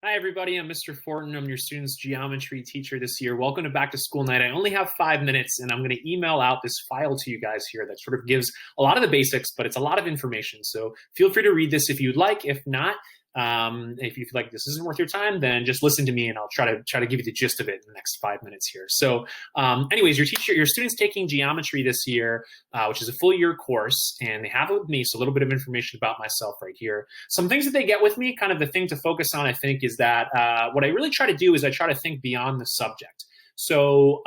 Hi, everybody. I'm Mr. Fortin. I'm your student's geometry teacher this year. Welcome to Back to School Night. I only have 5 minutes, and I'm going to email out this file to you guys here that sort of gives a lot of the basics, but it's a lot of information. So feel free to read this if you'd like. If not, if you feel like this isn't worth your time, then just listen to me, and I'll try to give you the gist of it in the next 5 minutes here. So, anyways, your student's taking geometry this year, which is a full year course, and they have it with me. So a little bit of information about myself right here. Some things that they get with me, kind of the thing to focus on, I think, is that what I really try to do is I try to think beyond the subject. So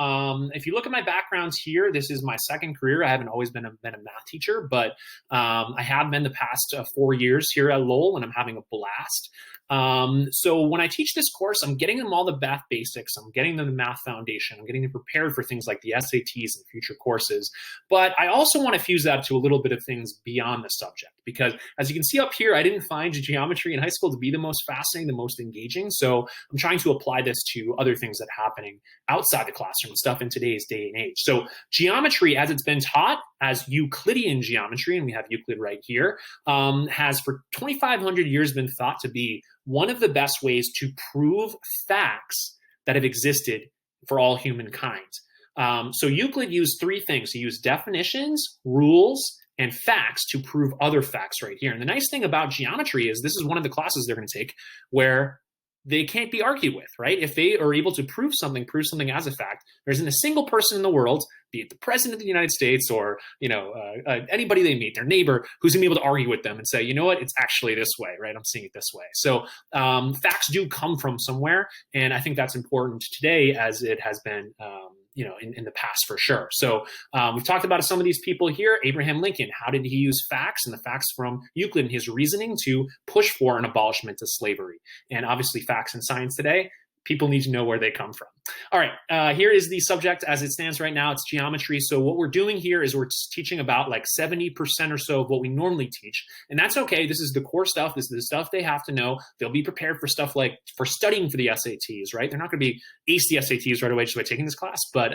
if you look at my backgrounds here, this is my second career. I haven't always been a math teacher, but I have been the past 4 years here at Lowell, and I'm having a blast. So when I teach this course, I'm getting them all the math basics. I'm getting them the math foundation. I'm getting them prepared for things like the SATs and future courses. But I also want to fuse that to a little bit of things beyond the subject, because as you can see up here, I didn't find geometry in high school to be the most fascinating, the most engaging. So I'm trying to apply this to other things that are happening outside the classroom, stuff in today's day and age. So geometry, as it's been taught as Euclidean geometry, and we have Euclid right here, has for 2,500 years been thought to be one of the best ways to prove facts that have existed for all humankind. So Euclid used three things. He used definitions, rules, and facts to prove other facts right here. And the nice thing about geometry is this is one of the classes they're going to take where they can't be argued with, right? If they are able to prove something as a fact, there isn't a single person in the world, be it the president of the United States or anybody they meet, their neighbor, who's gonna be able to argue with them and say, you know what, it's actually this way, right? I'm seeing it this way. So facts do come from somewhere, and I think that's important today as it has been in the past for sure. So we've talked about some of these people here. Abraham Lincoln, how did he use facts and the facts from Euclid and his reasoning to push for an abolishment of slavery? And obviously facts in science today, people need to know where they come from. All right, here is the subject as it stands right now. It's geometry. So what we're doing here is we're teaching about like 70% or so of what we normally teach. And that's okay. This is the core stuff. This is the stuff they have to know. They'll be prepared for stuff like for studying for the SATs, right? They're not going to be ace the SATs right away just by taking this class, but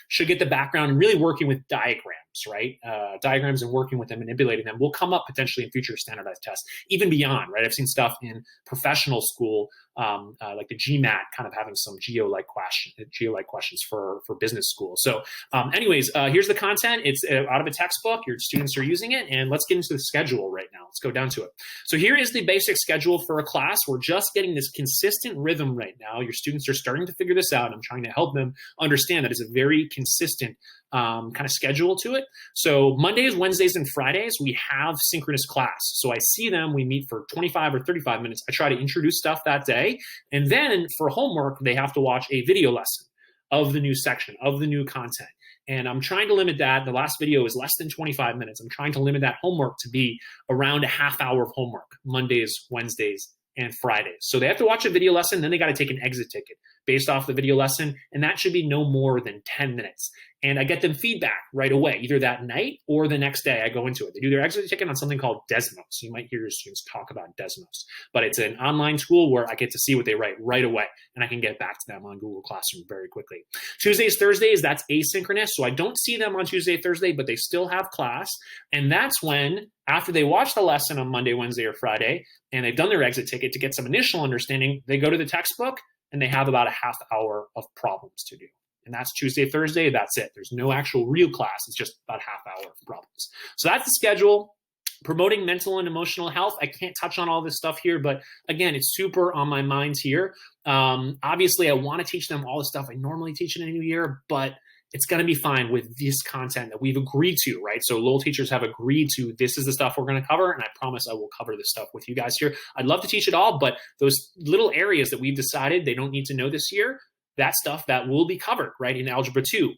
should get the background and really working with diagrams, right? Diagrams and working with them, manipulating them will come up potentially in future standardized tests, even beyond, right? I've seen stuff in professional school, like the GMAT, kind of having some geo-like questions for business school. So anyways, here's the content. It's out of a textbook. Your students are using it, and let's get into the schedule right now. Let's go down to it. So here is the basic schedule for a class. We're just getting this consistent rhythm right now. Your students are starting to figure this out. I'm trying to help them understand that it's a very consistent kind of schedule to it. So Mondays, Wednesdays, and Fridays, we have synchronous class. So I see them, we meet for 25 or 35 minutes. I try to introduce stuff that day. And then for homework, they have to watch a video lesson of the new section, of the new content. And I'm trying to limit that. The last video is less than 25 minutes. I'm trying to limit that homework to be around a half hour of homework, Mondays, Wednesdays, and Fridays. So they have to watch a video lesson, then they got to take an exit ticket based off the video lesson, and that should be no more than 10 minutes. And I get them feedback right away, either that night or the next day I go into it. They do their exit ticket on something called Desmos. You might hear your students talk about Desmos, but it's an online tool where I get to see what they write right away, and I can get back to them on Google Classroom very quickly. Tuesdays, Thursdays, that's asynchronous. So I don't see them on Tuesday, Thursday, but they still have class. And that's when, after they watch the lesson on Monday, Wednesday, or Friday, and they've done their exit ticket to get some initial understanding, they go to the textbook and they have about a half hour of problems to do. And that's Tuesday, Thursday, that's it. There's no actual real class. It's just about half hour of problems. So that's the schedule. Promoting mental and emotional health. I can't touch on all this stuff here, but again, it's super on my mind here. Obviously, I want to teach them all the stuff I normally teach in a new year, but it's going to be fine with this content that we've agreed to, right? So Lowell teachers have agreed to, this is the stuff we're going to cover, and I promise I will cover this stuff with you guys here. I'd love to teach it all, but those little areas that we've decided they don't need to know this year, that stuff that will be covered, right, in Algebra 2.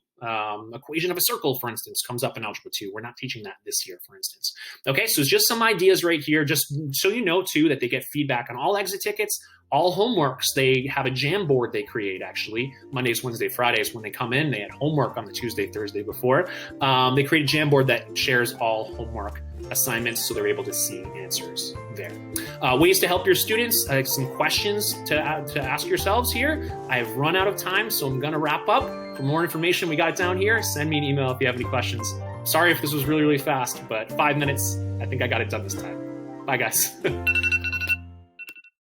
Equation of a circle, for instance, comes up in Algebra 2. We're not teaching that this year, for instance. Okay, so it's just some ideas right here, just so you know, too, that they get feedback on all exit tickets, all homeworks. They have a Jamboard they create, actually, Mondays, Wednesday, Fridays. When they come in, they had homework on the Tuesday, Thursday before. They create a Jamboard that shares all homework assignments so they're able to see answers there. Ways to help your students, some questions to ask yourselves here. I've run out of time, so I'm going to wrap up. For more information, we got it down here. Send me an email if you have any questions. Sorry if this was really, really fast, but 5 minutes, I think I got it done this time. Bye, guys.